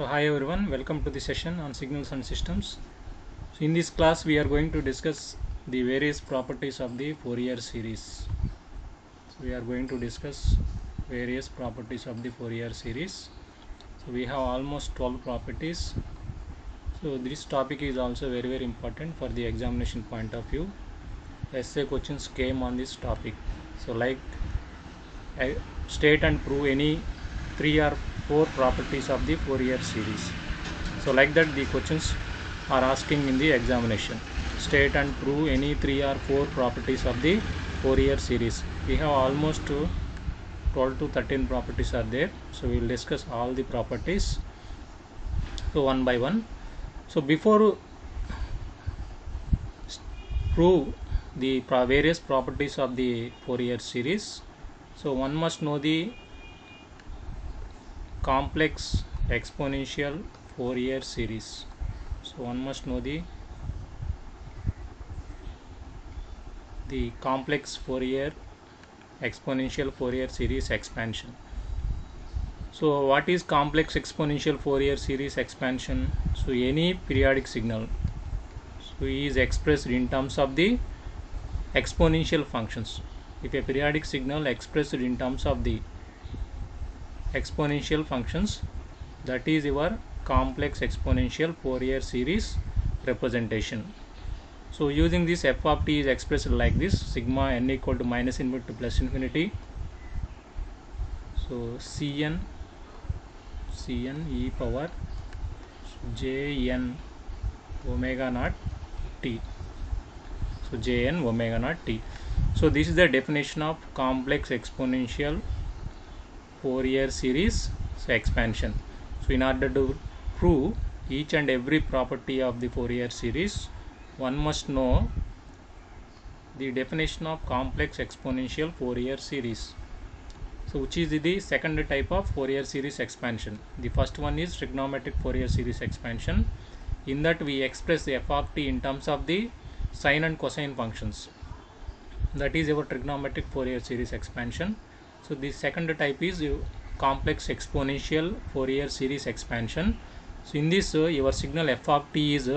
So hi everyone, welcome to the session on signals and systems. So in this class we are going to discuss the various properties of the Fourier series. So we are going to discuss various properties of the Fourier series. So we have almost 12 properties. So this topic is also very important for the examination point of view. Essay questions came on this topic. So like state and prove any 3 or 4 properties of the Fourier series. So like that the questions are asking in the examination. State and prove any 3 or 4 properties of the Fourier series. We have almost 12 to 13 properties are there. So we will discuss all the properties. So one by one. So before prove the various properties of the Fourier series, so one must know the complex exponential Fourier series. So one must know the complex exponential Fourier series expansion. So what is complex exponential Fourier series expansion? So any periodic signal is expressed in terms of the exponential functions. If a periodic signal expressed in terms of the exponential functions, that is your complex exponential Fourier series representation. So using this f of t is expressed like this: sigma n equal to minus infinity to plus infinity. So cn e power jn omega naught t. So jn omega naught t. So this is the definition of complex exponential Fourier series expansion. So in order to prove each and every property of the Fourier series, one must know the definition of complex exponential Fourier series. So which is the second type of Fourier series expansion. The first one is trigonometric Fourier series expansion. In that we express the f of t in terms of the sine and cosine functions. That is our trigonometric Fourier series expansion. So the second type is complex exponential Fourier series expansion. So in this your signal f of t is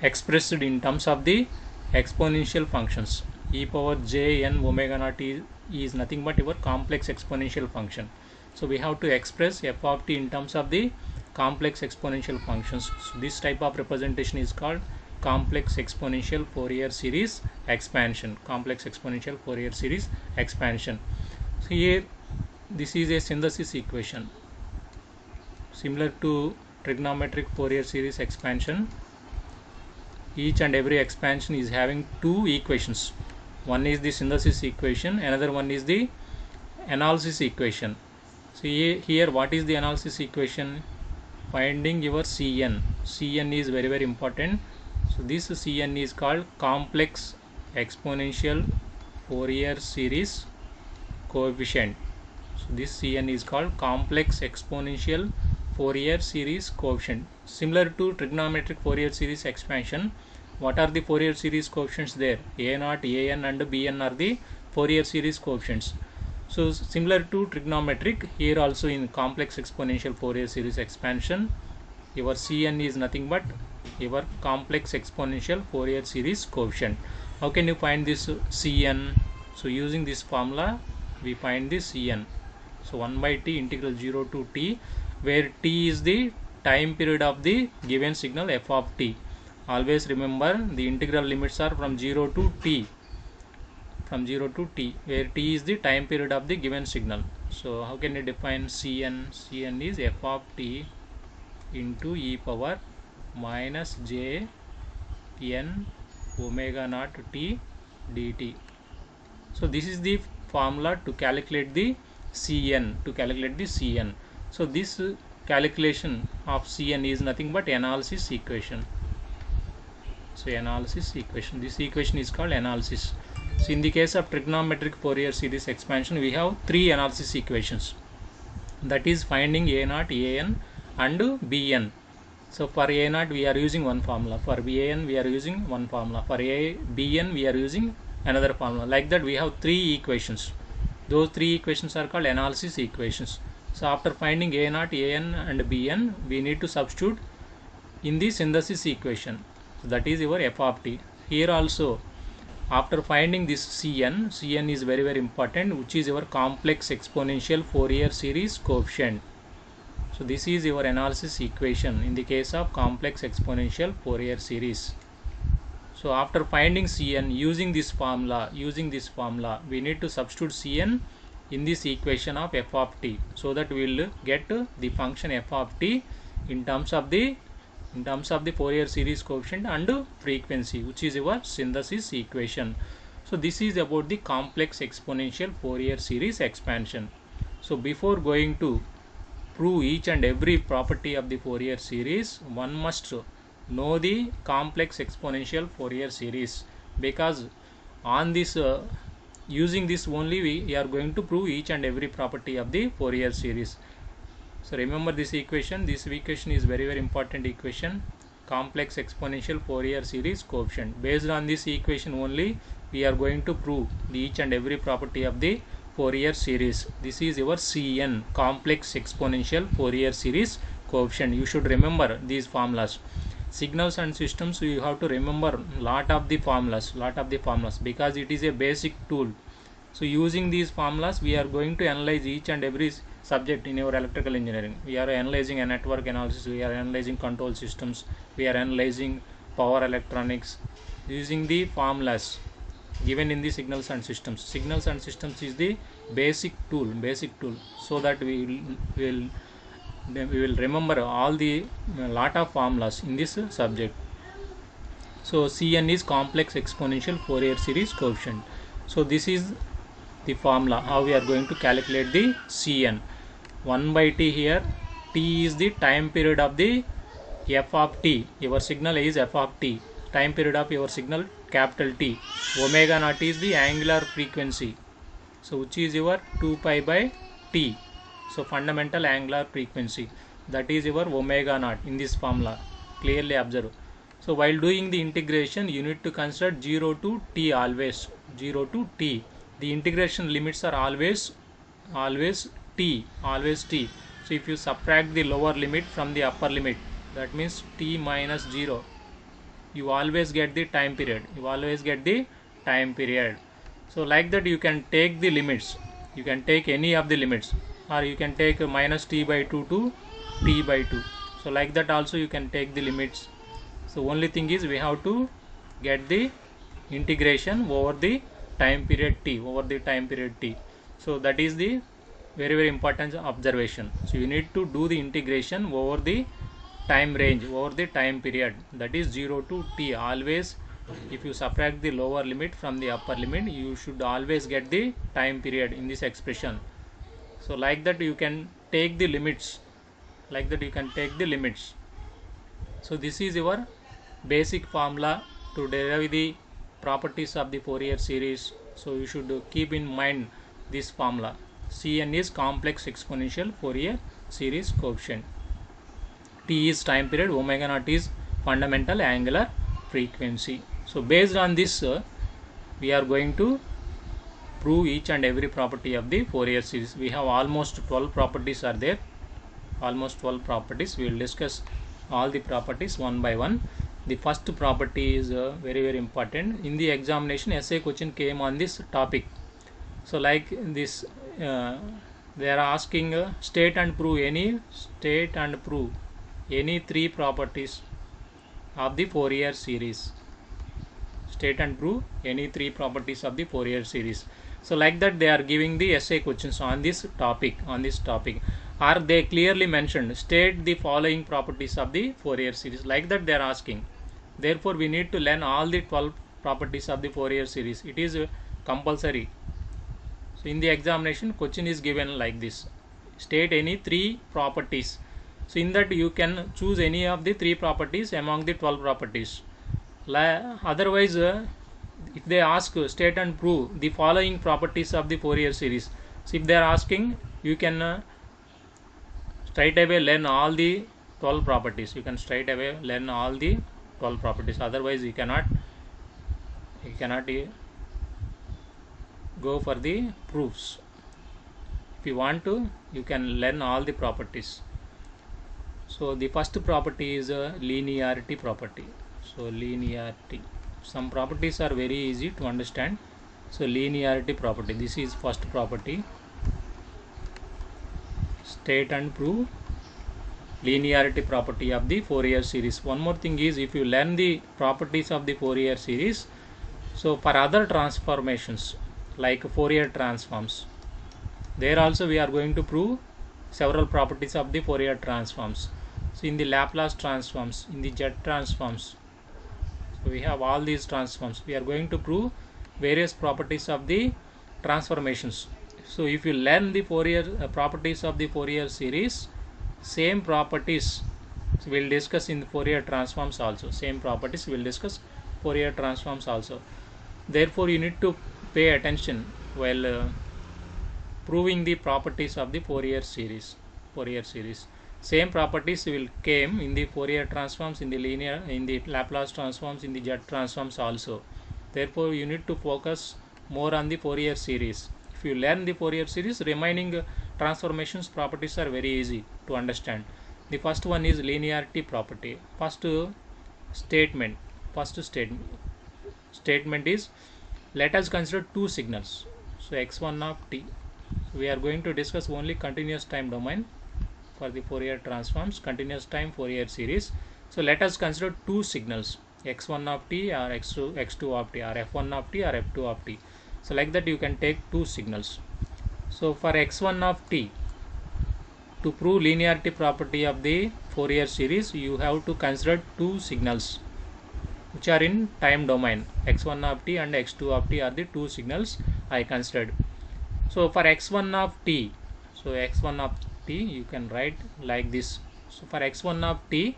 expressed in terms of the exponential functions. E power j n omega naught is nothing but your complex exponential function. So we have to express f of t in terms of the complex exponential functions. So this type of representation is called complex exponential Fourier series expansion. Complex exponential Fourier series expansion. So here this is a synthesis equation similar to trigonometric Fourier series expansion. Each and every expansion is having two equations. One is the synthesis equation, another one is the analysis equation. So here what is the analysis equation? Finding your Cn. Cn is very important. So this Cn is called complex exponential Fourier series coefficient. So this Cn is called complex exponential Fourier series coefficient. Similar to trigonometric Fourier series expansion, what are the Fourier series coefficients there? A0, An and Bn are the Fourier series coefficients. So similar to trigonometric, here also in complex exponential Fourier series expansion, your Cn is nothing but your complex exponential Fourier series coefficient. How can you find this Cn? So using this formula we find this Cn. So 1 by t integral 0 to t, where t is the time period of the given signal f of t. Always remember the integral limits are from 0 to t. From 0 to t, where t is the time period of the given signal. So how can you define Cn? Cn is f of t into e power minus j n omega naught t dt. So this is the formula to calculate the Cn. So this calculation of Cn is nothing but analysis equation. So analysis equation, this equation is called analysis. So in the case of trigonometric Fourier series expansion, we have three analysis equations, that is finding A0, An and Bn. So for A0 we are using one formula, for Ban we are using one formula, for Bn we are using another formula. Like that we have three equations. Those three equations are called analysis equations. So after finding a naught, an and bn, we need to substitute in the synthesis equation. So that is your f of t. Here also, after finding this cn is very important, which is your complex exponential Fourier series coefficient. So this is your analysis equation in the case of complex exponential Fourier series. So after finding cn using this formula, we need to substitute cn in this equation of f of t, so that we will get the function f of t in terms of the Fourier series coefficient and frequency, which is your synthesis equation. So this is about the complex exponential Fourier series expansion. So before going to prove each and every property of the Fourier series, one must know the complex exponential Fourier series, because on this using this only we are going to prove each and every property of the Fourier series. So remember this equation. This equation is very important equation, complex exponential Fourier series coefficient. Based on this equation only we are going to prove the each and every property of the Fourier series. This is your Cn, complex exponential Fourier series coefficient. You should remember these formulas. Signals and systems, you have to remember lot of the formulas, because it is a basic tool. So using these formulas we are going to analyze each and every subject in your electrical engineering. We are analyzing a network analysis, we are analyzing control systems, we are analyzing power electronics, using the formulas given in the signals and systems. Signals and systems is the basic tool, so that we will remember all the lot of formulas in this subject. So Cn is complex exponential Fourier series coefficient. So this is the formula how we are going to calculate the Cn. 1 by t here. T is the time period of the f of t. Your signal is f of t. Time period of your signal capital T. Omega naught is the angular frequency. So which is your 2 pi by t. So fundamental angular frequency, that is your omega naught in this formula. Clearly observe. So while doing the integration, you need to consider 0 to t always. 0 to t. The integration limits are always t. So if you subtract the lower limit from the upper limit, that means t minus 0, you always get the time period. So like that you can take the limits. You can take any of the limits, or you can take minus t by 2 to t by 2. So like that also you can take the limits. So only thing is we have to get the integration over the time period t. So that is the very important observation. So you need to do the integration over the time range, over the time period, that is 0 to t. Always if you subtract the lower limit from the upper limit, you should always get the time period in this expression. So like that you can take the limits. So this is your basic formula to derive the properties of the Fourier series. So you should keep in mind this formula. Cn is complex exponential Fourier series coefficient. T is time period, omega naught is fundamental angular frequency. So based on this we are going to prove each and every property of the Fourier series. We have almost 12 properties are there. We will discuss all the properties one by one. The first property is very important. In the examination, essay question came on this topic. So like this they are asking state and prove any three properties of the Fourier series. State and prove any three properties of the Fourier series. So like that they are giving the essay questions on this topic. Or they clearly mentioned state the following properties of the Fourier series. Like that they are asking. Therefore we need to learn all the 12 properties of the Fourier series. It is compulsory. So in the examination question is given like this. State any three properties. So in that you can choose any of the three properties among the 12 properties. Otherwise if they ask state and prove the following properties of the Fourier series. So if they are asking, you can straight away learn all the 12 properties. Otherwise you cannot go for the proofs. If you want to you can learn all the properties. So the first property is a linearity property. So linearity, some properties are very easy to understand. So linearity property, this is first property. State and prove linearity property of the Fourier series. One more thing is, if you learn the properties of the Fourier series, so for other transformations like Fourier transforms, there also we are going to prove several properties of the Fourier transforms. So in the Laplace transforms, in the Z transforms, so we have all these transforms. We are going to prove various properties of the transformations. So if you learn the Fourier properties of the Fourier series, same properties we will discuss in the Fourier transforms also. Same properties we will discuss Fourier transforms also. Therefore you need to pay attention while proving the properties of the Fourier series. Same properties will came in the Fourier transforms, in the linear, in the Laplace transforms, in the Z transforms also. Therefore you need to focus more on the Fourier series. If you learn the Fourier series, remaining transformations properties are very easy to understand. The first one is linearity property. First statement is, let us consider two signals. So x1 of t. We are going to discuss only continuous time domain for the Fourier transforms, continuous time Fourier series. So let us consider two signals, x1 of t or x2 of t, or f1 of t or f2 of t. So like that you can take two signals. So for x1 of t, to prove linearity property of the Fourier series, you have to consider two signals which are in time domain. x1 of t and x2 of t are the two signals I considered. So for x1 of t, so x1 of t you can write like this. So for x1 of t,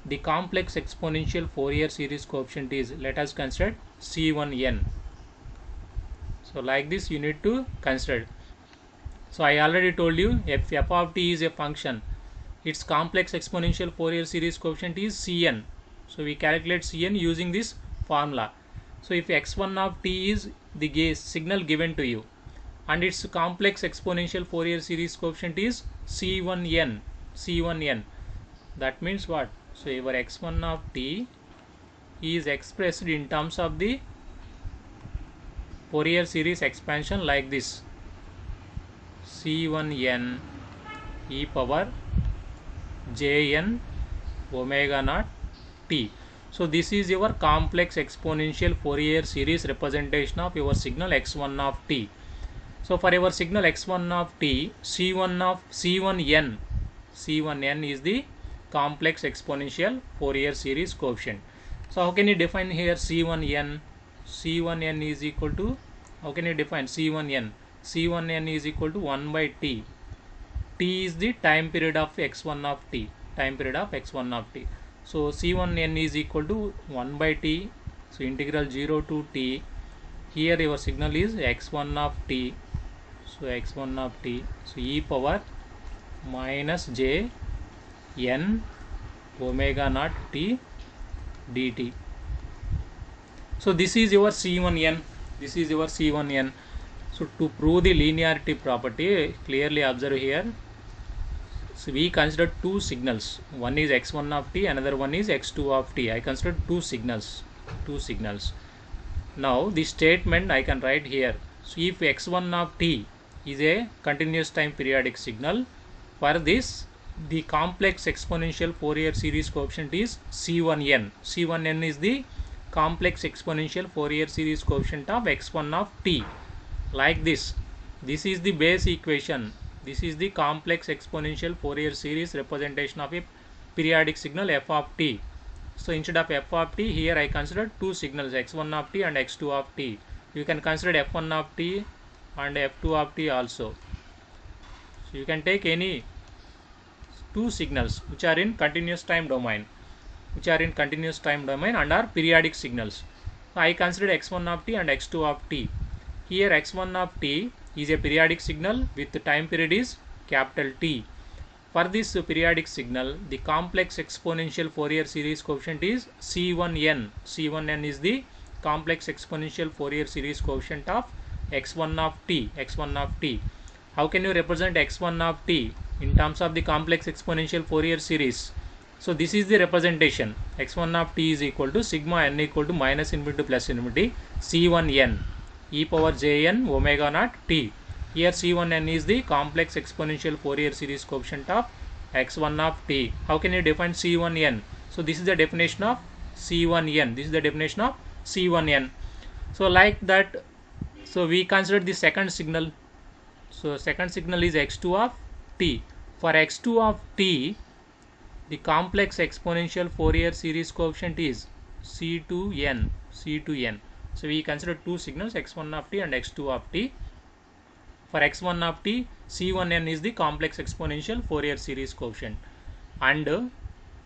the complex exponential Fourier series coefficient is, let us consider C1n. So like this you need to consider. So I already told you, if f of t is a function, its complex exponential Fourier series coefficient is Cn. So we calculate Cn using this formula. So if x1 of t is the signal given to you, and its complex exponential Fourier series coefficient is C1n. That means what? So your x1 of t is expressed in terms of the Fourier series expansion like this: C1n e power jn omega naught t. So this is your complex exponential Fourier series representation of your signal x1 of t. So for your signal x1 of t, C1n is the complex exponential Fourier series coefficient. So how can you define here C1n? C1n is equal to, how can you define C1n? C1n is equal to 1 by t. T is the time period of x1 of t. So C1n is equal to 1 by t. So integral 0 to t. Here your signal is x1 of t. So x1 of t. So e power minus j n omega naught t dt. So this is your C1n. So to prove the linearity property, clearly observe here. So we consider two signals. One is x1 of t, another one is x2 of t. I consider two signals. Now the statement I can write here. So if x1 of t is a continuous time periodic signal, for this the complex exponential Fourier series coefficient is C1n. C1n is the complex exponential Fourier series coefficient of x1 of t. Like this. This is the base equation. This is the complex exponential Fourier series representation of a periodic signal f of t. So instead of f of t, here I consider two signals, x1 of t and x2 of t. You can consider f1 of t and f2 of t also. So you can take any two signals which are in continuous time domain, and are periodic signals. So I consider x1 of t and x2 of t. Here x1 of t is a periodic signal with the time period is capital T. For this periodic signal, the complex exponential Fourier series coefficient is C1n. C1n is the complex exponential Fourier series coefficient of x1 of t. how can you represent x1 of t in terms of the complex exponential Fourier series? So this is the representation. x1 of t is equal to sigma n equal to minus infinity to plus infinity c1n e power jn omega naught t. Here c1n is the complex exponential Fourier series coefficient of x1 of t. How can you define c1n? So this is the definition of c1n. This is the definition of c1n. So like that, so we consider the second signal. So second signal is x2 of t. For x2 of t, the complex exponential Fourier series coefficient is c2n. So we consider two signals, x1 of t and x2 of t. For x1 of t, c1n is the complex exponential Fourier series coefficient, and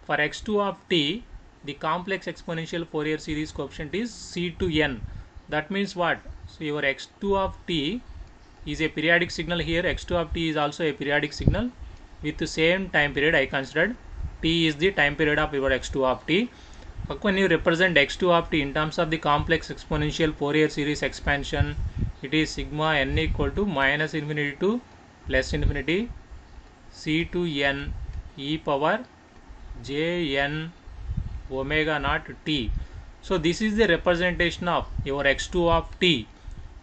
for x2 of t, the complex exponential Fourier series coefficient is c2n. That means what? So your x2 of t is a periodic signal. Here x2 of t is also a periodic signal with the same time period. I considered t is the time period of your x2 of t. How can you represent x2 of t in terms of the complex exponential Fourier series expansion? It is sigma n equal to minus infinity to plus infinity c2n e power jn omega naught t. So this is the representation of your x2 of t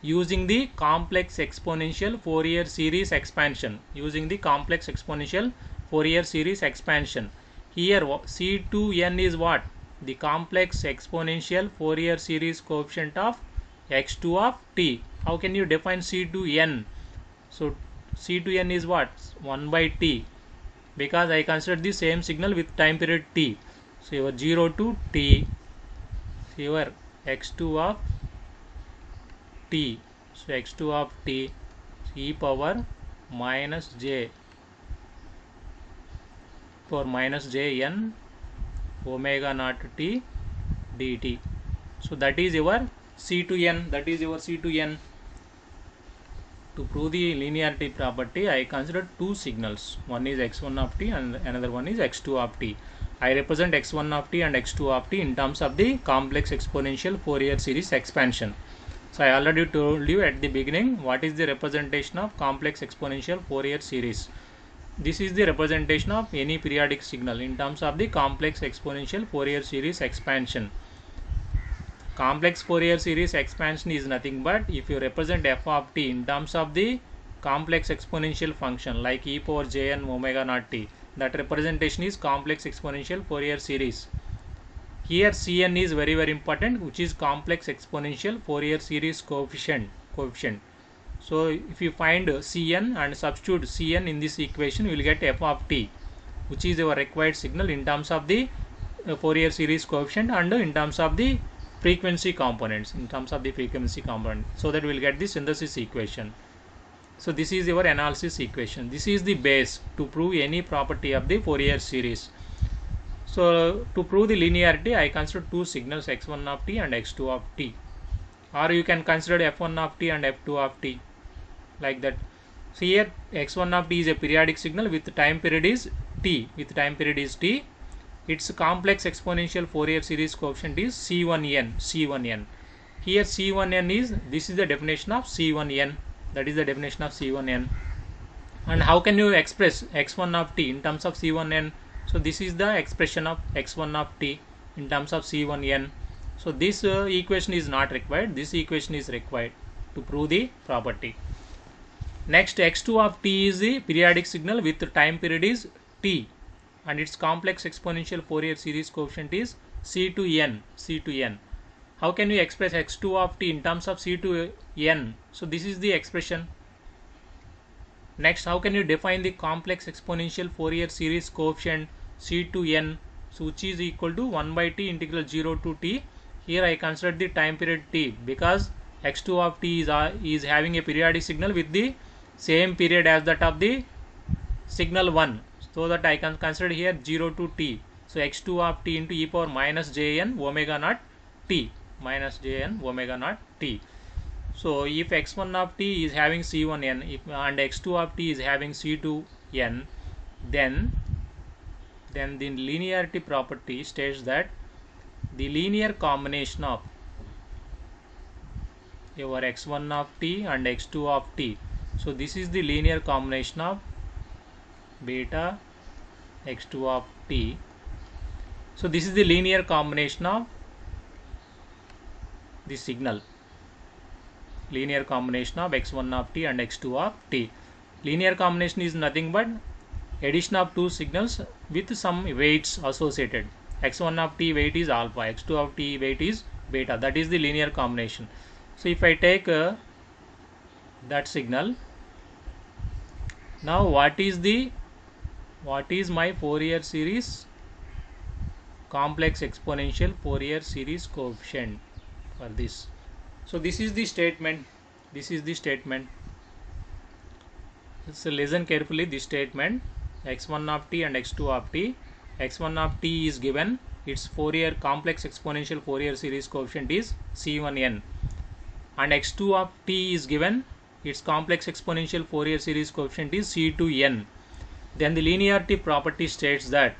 using the complex exponential Fourier series expansion. Using the complex exponential Fourier series expansion. Here c2n is what? The complex exponential Fourier series coefficient of x2 of t. How can you define c2n? So c2n is what? 1 by t, because I consider the same signal with time period t. So your 0 to t, so your x2 of t, so x2 of t e power minus j for minus jn omega naught t dt. So that is your c2n. That is your c2n. To prove the linearity property, I consider two signals. One is x1 of t and another one is x2 of t. I represent x1 of t and x2 of t in terms of the complex exponential Fourier series expansion. So I already told you at the beginning what is the representation of complex exponential Fourier series. This is the representation of any periodic signal in terms of the complex exponential Fourier series expansion. Complex Fourier series expansion is nothing but if you represent f of t in terms of the complex exponential function like e power jn omega naught t, that representation is complex exponential Fourier series. Here cn is very important, which is complex exponential Fourier series coefficient. So if you find cn and substitute cn in this equation, you will get f of t, which is your required signal in terms of the Fourier series coefficient and in terms of the frequency components, so that we will get the synthesis equation. So this is your analysis equation. This is the base to prove any property of the Fourier series. So to prove the linearity, I consider two signals, x1 of t and x2 of t, or you can consider f1 of t and f2 of t, like that. So here x1 of t is a periodic signal with time period is t. Its complex exponential Fourier series coefficient is c1n. Here c1n is, this is the definition of c1n. That is the definition of c1n. And how can you express x1 of t in terms of c1n? So this is the expression of x1 of t in terms of c1n. So this equation is not required. This equation is required to prove the property. Next, x2 of t is the periodic signal with the time period is t, and its complex exponential Fourier series coefficient is c2n. How can we express x2 of t in terms of c2n? So this is the expression. Next, how can you define the complex exponential Fourier series coefficient c2n, so which is equal to 1 by t integral 0 to t. Here I consider the time period t, because x2 of t is having a periodic signal with the same period as that of the signal 1, so that I can consider here 0 to t. So x2 of t into e power minus jn omega naught t, So if x1 of t is having c1n and x2 of t is having c2n, then the linearity property states that the linear combination of your x1 of t and x2 of t, So this is the linear combination of beta x2 of t. So this is the linear combination of the signal, linear combination of x1 of t and x2 of t. Linear combination is nothing but addition of two signals with some weights associated. X1 of t weight is alpha, x2 of t weight is beta. That is the linear combination. So if I take that signal, now what is my Fourier series complex exponential Fourier series coefficient for this? So this is the statement. So listen carefully this statement. X1 of t and x2 of t. X1 of t is given, its Fourier complex exponential Fourier series coefficient is C1n, and x2 of t is given, its complex exponential Fourier series coefficient is C2n. Then the linearity property states that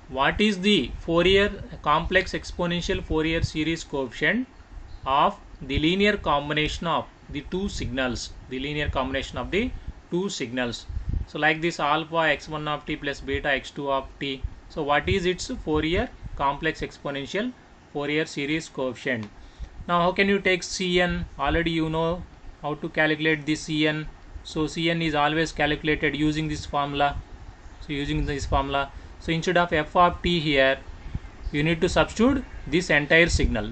what is the Fourier complex exponential Fourier series coefficient of the linear combination of the two signals, So like this, alpha x1 of t plus beta x2 of t. So what is its Fourier complex exponential Fourier series coefficient? Now how can you take Cn? Already you know how to calculate the Cn. So Cn is always calculated using this formula. So instead of f of t here, you need to substitute this entire signal.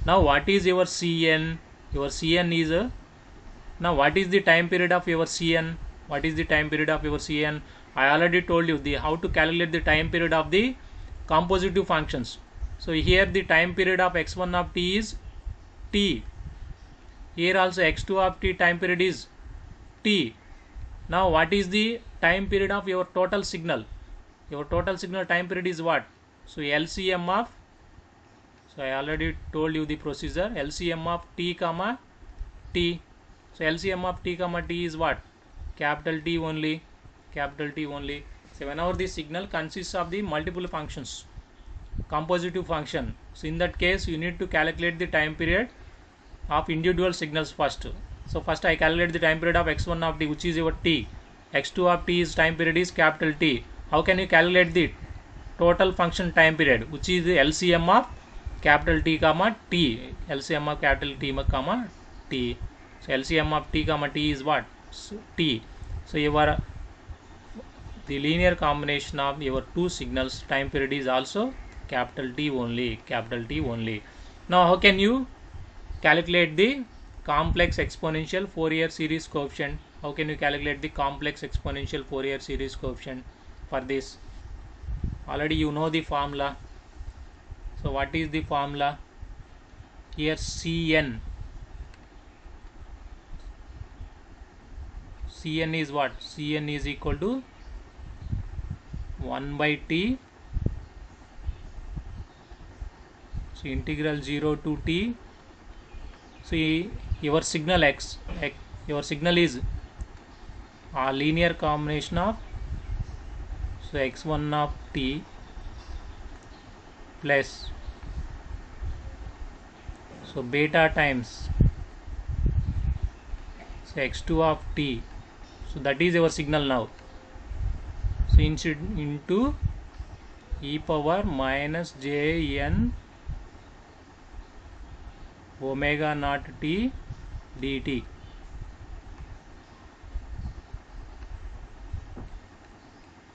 Now what is your Cn? Your Cn is now what is the time period of your Cn? I already told you how to calculate the time period of the compositive functions. So here the time period of x1 of t is t. Here also x2 of t time period is t. Now what is the time period of your total signal? Your total signal time period is what? So LCM of, so I already told you the procedure, LCM of t comma t. So LCM of t comma t is what? Capital T only. So whenever the signal consists of the multiple functions, compositive function, so in that case you need to calculate the time period of individual signals first. So first I calculate the time period of x1 of t, which is your t. x2 of t is time period is capital T. How can you calculate the total function time period, which is the LCM of capital T comma t. LCM of capital T comma t. So LCM of t comma t is what? So t. So the linear combination of your two signals time period is also capital T only. Now how can you calculate the complex exponential Fourier series coefficient? For this, already you know the formula. So what is the formula? Here Cn is what? Cn is equal to 1 by t. So integral 0 to t. So your signal your signal is a linear combination of, so x1 of t plus, so beta times, so x2 of t. So that is your signal now. So into e power minus jn omega naught t dt.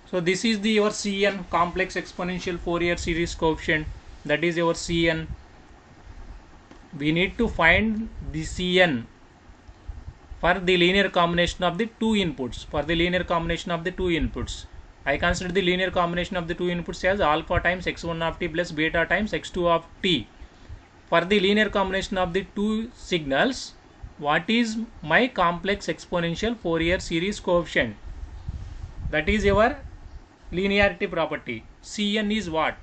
So this is your Cn, complex exponential Fourier series coefficient. That is your Cn. We need to find the Cn for the linear combination of the two inputs. I consider the linear combination of the two inputs as alpha times x1 of t plus beta times x2 of t. For the linear combination of the two signals, what is my complex exponential Fourier series coefficient? That is your linearity property. Cn is what?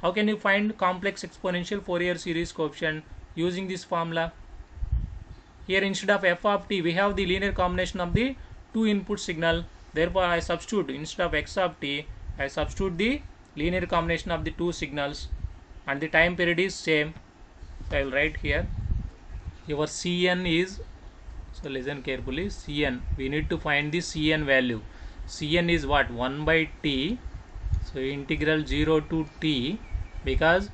How can you find complex exponential Fourier series coefficient? Using this formula. Here instead of f of t, we have the linear combination of the two input signal. Therefore I substitute, instead of x of t, I substitute the linear combination of the two signals, and the time period is same. So I will write here, your Cn is So listen carefully. Cn, we need to find the Cn value. Cn is what? 1 by t. So integral 0 to t, because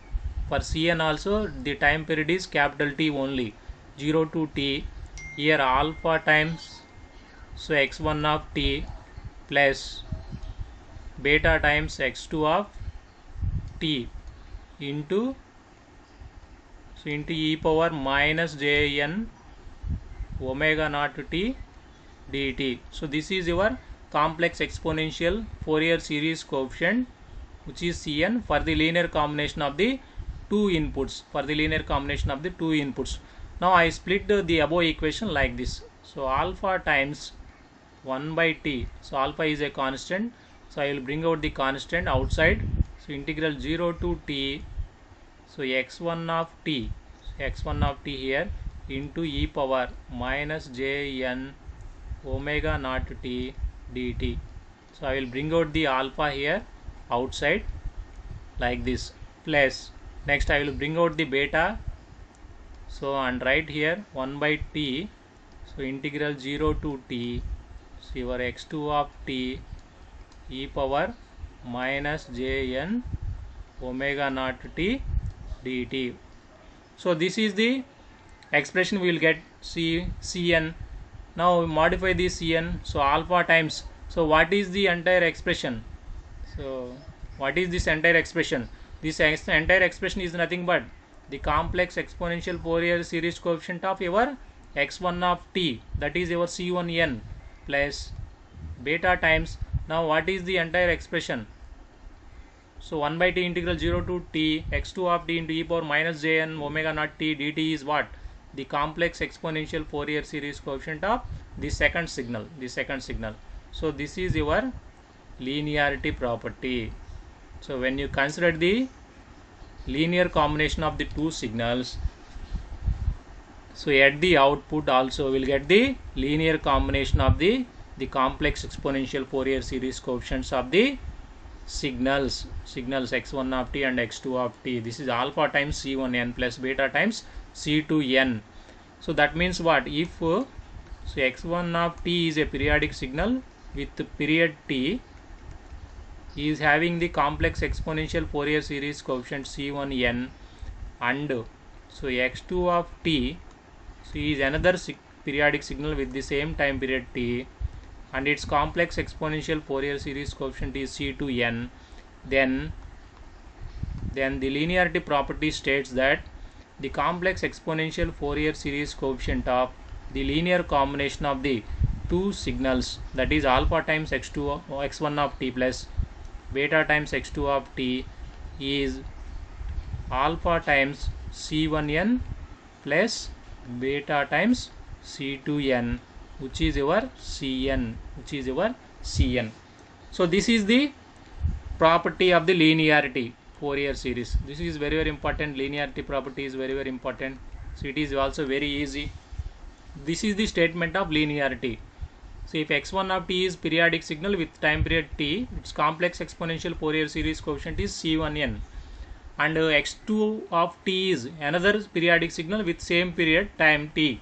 for Cn also the time period is capital T only, 0 to t. Here alpha times, so x1 of t plus beta times x2 of t into, so into e power minus jn omega naught t dt. So this is your complex exponential Fourier series coefficient, which is Cn for the linear combination of the two inputs. Now I split the above equation like this. So alpha times 1 by t. So alpha is a constant. So I will bring out the constant outside. So integral 0 to t. So x1 of t. Here into e power minus jn omega naught t dt. So I will bring out the alpha here outside like this, plus next I will bring out the beta. So and write here 1 by t. So integral 0 to t. So your x2 of t e power minus jn omega naught t dt. So this is the expression we will get Cn. Now modify the Cn. So alpha times. So what is the entire expression? So what is this entire expression? This entire expression is nothing but the complex exponential Fourier series coefficient of your x1 of t, that is your C1n, plus beta times. Now what is the entire expression? So 1 by t integral 0 to t x2 of t into e power minus jn omega naught t dt is what? The complex exponential Fourier series coefficient of the second signal. So this is your linearity property. So when you consider the linear combination of the two signals, so at the output also will get the linear combination of the complex exponential Fourier series coefficients of the signals x1 of t and x2 of t. This is alpha times c1n plus beta times c2n. So that means what? If so x1 of t is a periodic signal with period t, is having the complex exponential Fourier series coefficient c1n, and so x2 of t, so is another periodic signal with the same time period t, and its complex exponential Fourier series coefficient is c2n, then the linearity property states that the complex exponential Fourier series coefficient of the linear combination of the two signals, that is alpha times x1 of t plus beta times x2 of t, is alpha times c1n plus beta times c2n, which is your Cn. So this is the property of the linearity Fourier series. This is very, very important. Linearity property is very, very important. So it is also very easy. This is the statement of linearity. So if x1 of t is periodic signal with time period t, its complex exponential Fourier series coefficient is c1n, and x2 of t is another periodic signal with same period time t,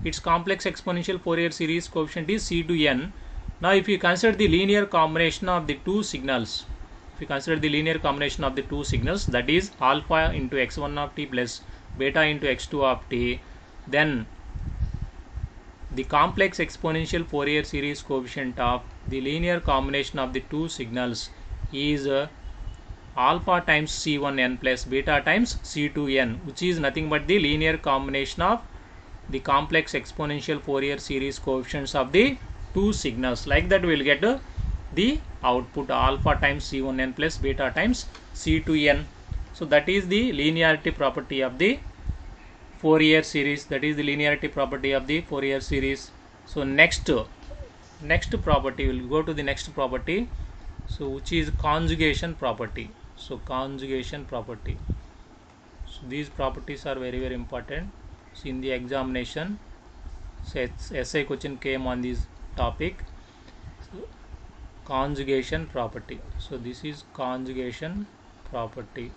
its complex exponential Fourier series coefficient is c2n. Now if you consider the linear combination of the two signals, that is alpha into x1 of t plus beta into x2 of t, then the complex exponential Fourier series coefficient of the linear combination of the two signals is alpha times c1n plus beta times c2n, which is nothing but the linear combination of the complex exponential Fourier series coefficients of the two signals. Like that we will get the output alpha times c1n plus beta times c2n. So that is the linearity property of the Fourier series. So next property, we will go to the next property, so which is conjugation property. So these properties are very, very important. So in the examination, so essay question came on this topic. So conjugation property. So this is conjugation property.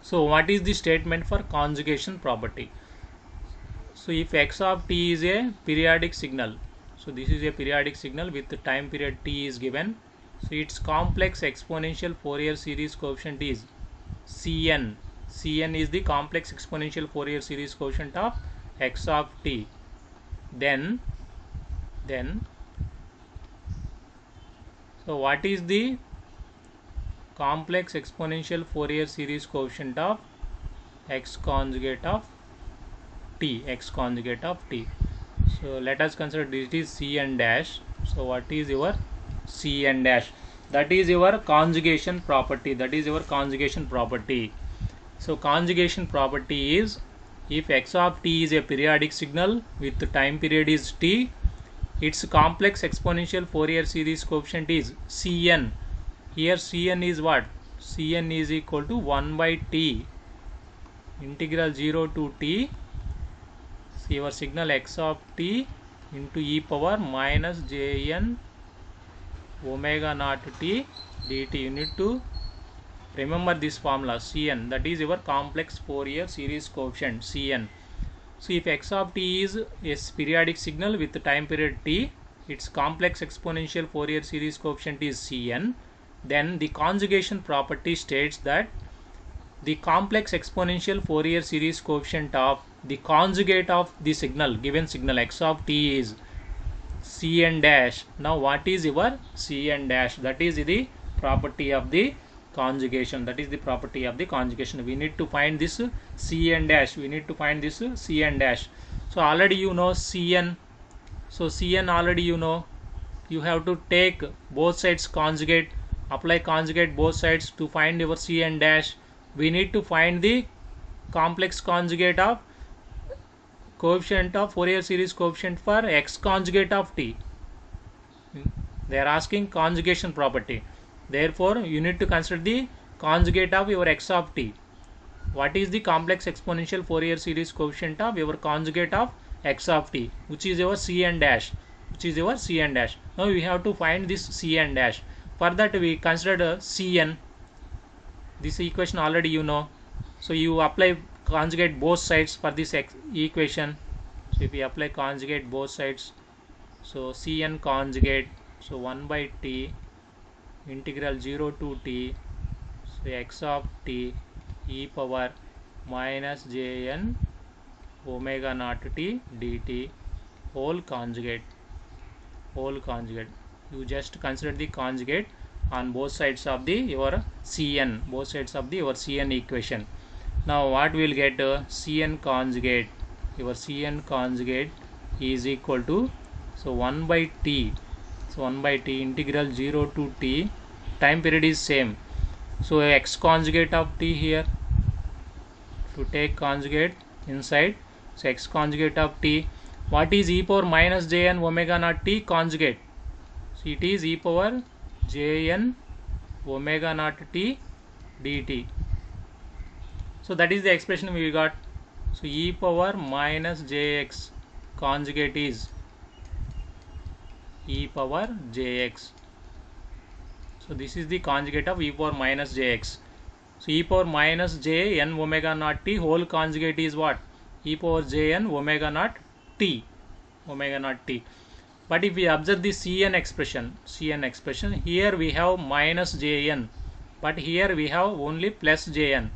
So what is the statement for conjugation property? So if x of t is a periodic signal, so this is a periodic signal with the time period t is given, so its complex exponential Fourier series coefficient is Cn. Cn is the complex exponential Fourier series coefficient of x of t. Then so what is the complex exponential Fourier series coefficient of x conjugate of t, x conjugate of t? So let us consider this is Cn dash. So what is your Cn dash? That is your conjugation property. That is your conjugation property. So conjugation property is, if x of t is a periodic signal with the time period is t, its complex exponential Fourier series coefficient is Cn. Here Cn is what? Cn is equal to 1 by t integral 0 to t, so your signal x of t into e power minus jn omega naught t dt. You need to remember this formula Cn, that is your complex Fourier series coefficient Cn. So if x of t is a periodic signal with the time period t, its complex exponential Fourier series coefficient is Cn, then the conjugation property states that the complex exponential Fourier series coefficient of the conjugate of the signal, given signal x of t is Cn dash. Now what is your Cn dash? That is the property of the conjugation. That is the property of the conjugation. We need to find this Cn dash. We need to find this Cn dash. So already you know Cn. So Cn already you know. You have to take both sides conjugate, apply conjugate both sides to find your Cn dash. We need to find the complex conjugate of coefficient of Fourier series coefficient for x conjugate of t. They are asking conjugation property. Therefore, you need to consider the conjugate of your x of t. What is the complex exponential Fourier series coefficient of your conjugate of x of t, which is your Cn dash, which is your Cn dash. Now we have to find this Cn dash. For that we consider Cn. This equation already you know. So you apply conjugate both sides for this equation. So if we apply conjugate both sides, so Cn conjugate, so 1 by t integral 0 to t, so x of t e power minus jn omega naught t dt whole conjugate. You just consider the conjugate on both sides of the your Cn, both sides of the your Cn equation. Now what we will get? Cn conjugate, your Cn conjugate is equal to, so 1 by t, so 1 by t integral 0 to t, time period is same, so x conjugate of t here, to take conjugate inside, so x conjugate of t, what is e power minus jn omega naught t conjugate? So it is e power jn omega naught t dt. So that is the expression we got. So e power minus jx conjugate is e power jx. So this is the conjugate of e power minus jx. So e power minus j n omega naught t whole conjugate is what? E power j n omega naught t. But if we observe the Cn expression, here we have minus jn, but here we have only plus jn.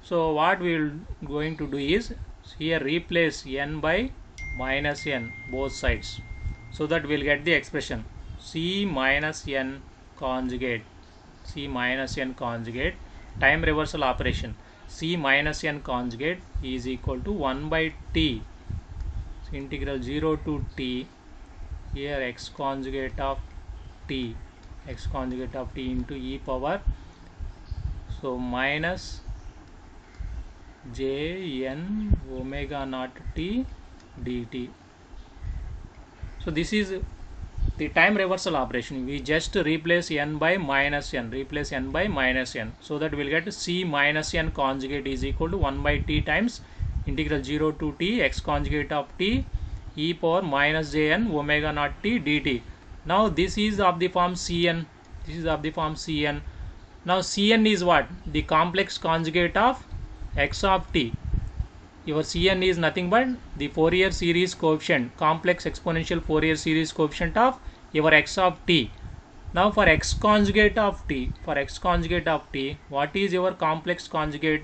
So what we will going to do is, here replace n by minus n both sides, so that we will get the expression C minus n conjugate, time reversal operation, C minus n conjugate is equal to 1 by t, so integral 0 to t, here x conjugate of t into e power, so minus j n omega naught t dt. So this is the time reversal operation. We just replace n by minus n, so that we will get C minus n conjugate is equal to 1 by t times integral 0 to t x conjugate of t e power minus jn omega naught t dt. Now this is of the form Cn. Now Cn is what? The complex conjugate of x of t. Your Cn is nothing but the Fourier series coefficient, complex exponential Fourier series coefficient of your x of t. Now for x conjugate of t, what is your complex conjugate?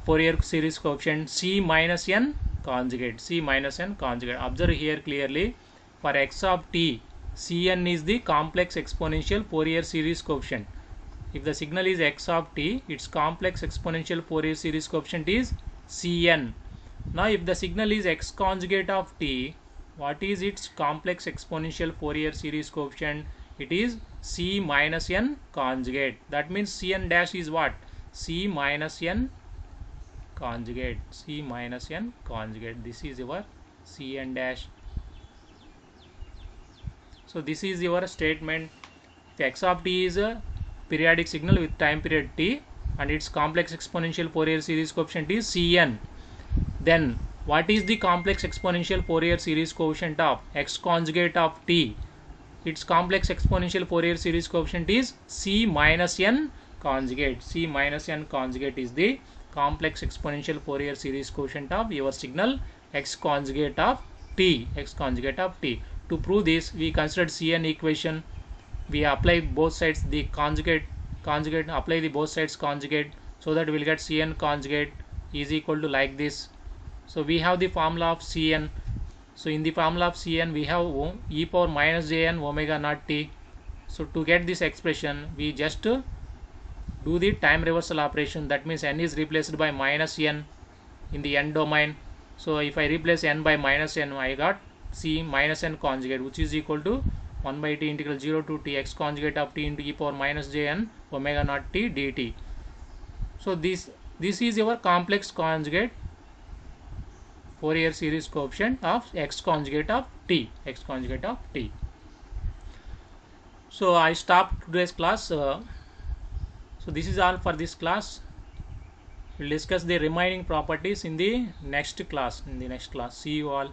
Fourier series coefficient c minus n conjugate. Observe here clearly. For x of t, Cn is the complex exponential Fourier series coefficient. If the signal is x of t, its complex exponential Fourier series coefficient is Cn. Now if the signal is x conjugate of t, what is its complex exponential Fourier series coefficient? It is c minus n conjugate. That means Cn dash is what? C minus n conjugate. This is your Cn dash. So this is your statement. If x of t is a periodic signal with time period t and its complex exponential Fourier series coefficient is Cn, then what is the complex exponential Fourier series coefficient of x conjugate of t? Its complex exponential Fourier series coefficient is c minus n conjugate. C minus n conjugate is the complex exponential Fourier series coefficient of your signal x conjugate of t. To prove this, we considered Cn equation. We apply both sides the conjugate, apply the both sides conjugate, so that we will get Cn conjugate is equal to like this. So we have the formula of Cn. So in the formula of Cn we have e power minus jn omega naught t. So to get this expression, we just do the time reversal operation. That means n is replaced by minus n in the n domain. So if I replace n by minus n, I got c minus n conjugate, which is equal to 1 by t integral 0 to t x conjugate of t into e power minus jn omega naught t dt. So this is your complex conjugate Fourier series coefficient of x conjugate of t. So I stopped today's class. So this is all for this class. We'll discuss the remaining properties in the next class. See you all.